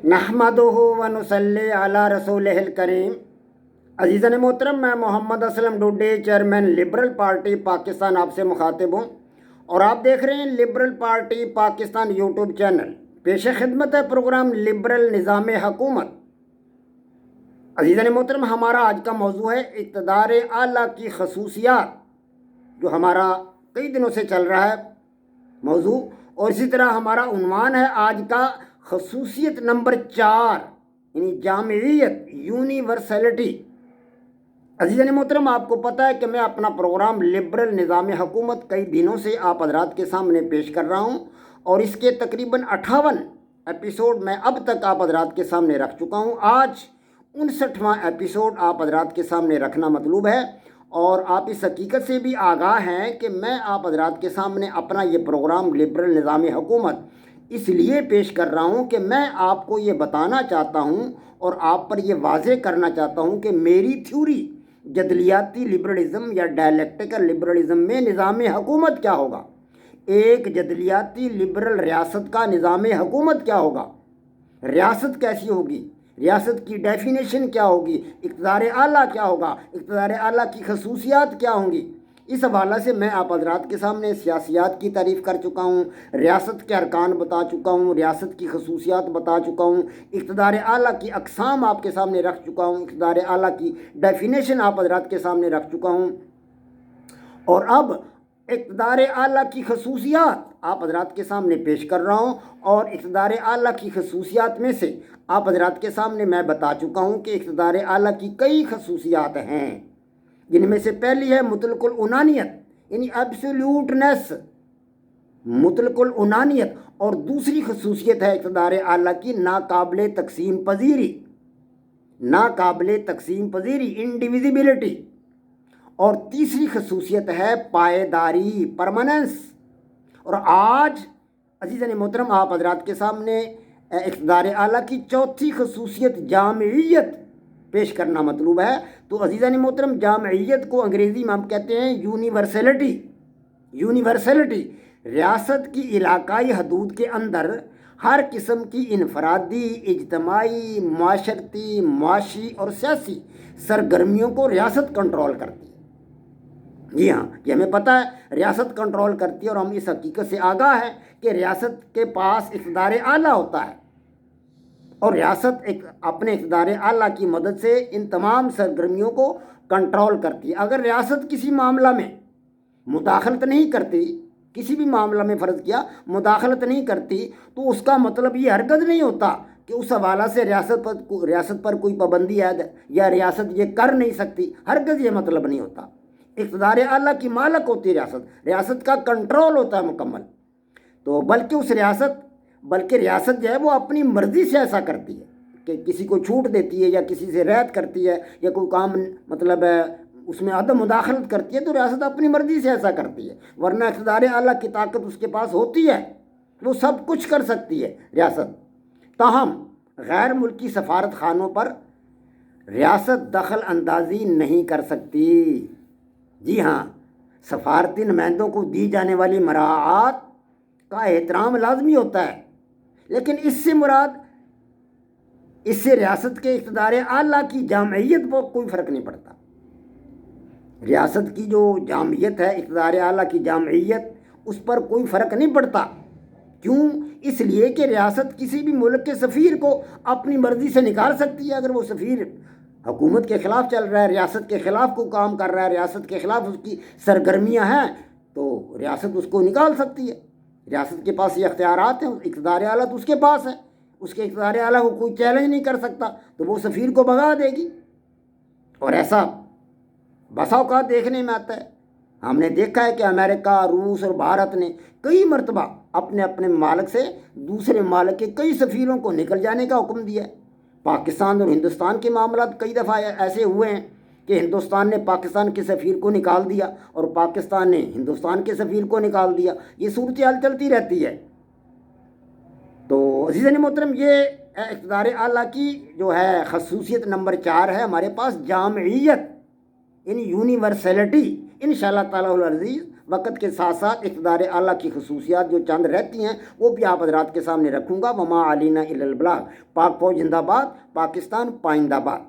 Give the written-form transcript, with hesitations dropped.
نحمدہ و نصلی علی رسولہ الکریم۔ عزیزان محترم، میں Muhammad Aslam Dode, chairman liberal party Pakistan, آپ سے مخاطب ہوں اور آپ دیکھ رہے ہیں liberal party Pakistan YouTube channel. پیش خدمت ہے پروگرام لبرل نظام حکومت۔ عزیزان محترم، ہمارا آج کا موضوع ہے اقتدار اعلیٰ کی خصوصیات، جو ہمارا کئی دنوں سے چل رہا ہے موضوع، اور اسی طرح ہمارا عنوان ہے آج کا خصوصیت نمبر 4، یعنی جامعیت، یونیورسلٹی۔ عزیزان محترم، آپ کو پتہ ہے کہ میں اپنا پروگرام لبرل نظام حکومت کئی دنوں سے آپ حضرات کے سامنے پیش کر رہا ہوں، اور اس کے تقریباً 58 ایپیسوڈ میں اب تک آپ حضرات کے سامنے رکھ چکا ہوں۔ آج 59واں ایپیسوڈ آپ حضرات کے سامنے رکھنا مطلوب ہے، اور آپ اس حقیقت سے بھی آگاہ ہیں کہ میں آپ حضرات کے سامنے اپنا یہ پروگرام لبرل نظام حکومت اس لیے پیش کر رہا ہوں کہ میں آپ کو یہ بتانا چاہتا ہوں اور آپ پر یہ واضح کرنا چاہتا ہوں کہ میری تھیوری جدلیاتی لبرلزم یا ڈائلیکٹیکل لبرلزم میں نظام حکومت کیا ہوگا، ایک جدلیاتی لبرل ریاست کا نظام حکومت کیا ہوگا، ریاست کیسی ہوگی، ریاست کی ڈیفینیشن کیا ہوگی، اقتدار اعلیٰ کیا ہوگا، اقتدار اعلیٰ کی خصوصیات کیا ہوں گی۔ اس حوالے سے میں آپ حضرات کے سامنے سیاسیات کی تعریف کر چکا ہوں، ریاست کے ارکان بتا چکا ہوں، ریاست کی خصوصیات بتا چکا ہوں، اقتدار اعلیٰ کی اقسام آپ کے سامنے رکھ چکا ہوں، اقتدار اعلیٰ کی ڈیفینیشن آپ حضرات کے سامنے رکھ چکا ہوں، اور اب اقتدار اعلیٰ کی خصوصیات آپ حضرات کے سامنے پیش کر رہا ہوں۔ اور اقتدار اعلیٰ کی خصوصیات میں سے آپ حضرات کے سامنے میں بتا چکا ہوں کہ اقتدار اعلیٰ کی کئی خصوصیات ہیں، جن میں سے پہلی ہے مطلق العنانیت، یعنی ایبسولوٹنس، مطلق العنانیت، اور دوسری خصوصیت ہے اقتدار اعلیٰ کی ناقابل تقسیم پذیری، ناقابل تقسیم پذیری، انڈیویزیبلٹی، اور تیسری خصوصیت ہے پائیداری، پرماننس۔ اور آج عزیزان محترم آپ حضرات کے سامنے اقتدار اعلیٰ کی چوتھی خصوصیت جامعیت پیش کرنا مطلوب ہے۔ تو عزیزان محترم، جامعیت کو انگریزی میں ہم کہتے ہیں یونیورسلٹی۔ یونیورسلٹی ریاست کی علاقائی حدود کے اندر ہر قسم کی انفرادی، اجتماعی، معاشرتی، معاشی اور سیاسی سرگرمیوں کو ریاست کنٹرول کرتی ہے۔ جی ہاں، یہ ہمیں پتہ ہے ریاست کنٹرول کرتی ہے، اور ہم اس حقیقت سے آگاہ ہیں کہ ریاست کے پاس اقتدار اعلیٰ ہوتا ہے، اور ریاست اپنے اقتدار اعلیٰ کی مدد سے ان تمام سرگرمیوں کو کنٹرول کرتی ہے۔ اگر ریاست کسی معاملہ میں مداخلت نہیں کرتی، کسی بھی معاملہ میں فرض کیا مداخلت نہیں کرتی، تو اس کا مطلب یہ ہرگز نہیں ہوتا کہ اس حوالہ سے ریاست پر کوئی پابندی ہے یا ریاست یہ کر نہیں سکتی، ہرگز یہ مطلب نہیں ہوتا۔ اقتدار اعلیٰ کی مالک ہوتی ہے ریاست، ریاست کا کنٹرول ہوتا ہے مکمل، تو بلکہ ریاست جو ہے وہ اپنی مرضی سے ایسا کرتی ہے کہ کسی کو چھوٹ دیتی ہے یا کسی سے رعایت کرتی ہے یا کوئی کام مطلب ہے اس میں عدم مداخلت کرتی ہے، تو ریاست اپنی مرضی سے ایسا کرتی ہے، ورنہ اقتدار اعلیٰ کی طاقت اس کے پاس ہوتی ہے، وہ سب کچھ کر سکتی ہے ریاست۔ تاہم غیر ملکی سفارت خانوں پر ریاست دخل اندازی نہیں کر سکتی۔ جی ہاں، سفارتی نمائندوں کو دی جانے والی مراعات کا احترام لازمی ہوتا ہے، لیکن اس سے ریاست کے اقتدار اعلیٰ کی جامعیت پر کوئی فرق نہیں پڑتا۔ ریاست کی جو جامعیت ہے، اقتدار اعلیٰ کی جامعیت، اس پر کوئی فرق نہیں پڑتا۔ کیوں؟ اس لیے کہ ریاست کسی بھی ملک کے سفیر کو اپنی مرضی سے نکال سکتی ہے۔ اگر وہ سفیر حکومت کے خلاف چل رہا ہے، ریاست کے خلاف کوئی کام کر رہا ہے، ریاست کے خلاف اس کی سرگرمیاں ہیں، تو ریاست اس کو نکال سکتی ہے۔ ریاست کے پاس یہ اختیارات ہیں، اقتدار اعلیٰ تو اس کے پاس ہے، اس کے اقتدار اعلیٰ کو کوئی چیلنج نہیں کر سکتا، تو وہ سفیر کو بھگا دے گی۔ اور ایسا بسا اوقات دیکھنے میں آتا ہے، ہم نے دیکھا ہے کہ امریکہ، روس اور بھارت نے کئی مرتبہ اپنے اپنے ممالک سے دوسرے ممالک کے کئی سفیروں کو نکل جانے کا حکم دیا ہے۔ پاکستان اور ہندوستان کے معاملات کئی دفعہ ایسے ہوئے ہیں کہ ہندوستان نے پاکستان کے سفیر کو نکال دیا اور پاکستان نے ہندوستان کے سفیر کو نکال دیا۔ یہ صورتحال چلتی رہتی ہے۔ تو عزیزان محترم، یہ اقتدار اعلیٰ کی جو ہے خصوصیت نمبر 4 ہے ہمارے پاس جامعیت، یعنی یونیورسلٹی، انشاءاللہ تعالی العزیز وقت کے ساتھ ساتھ اقتدار اعلیٰ کی خصوصیات جو چند رہتی ہیں وہ بھی آپ حضرات کے سامنے رکھوں گا. وما علینا الا البلاغ. پاک فوج زندہ باد، پاکستان پائندہ باد.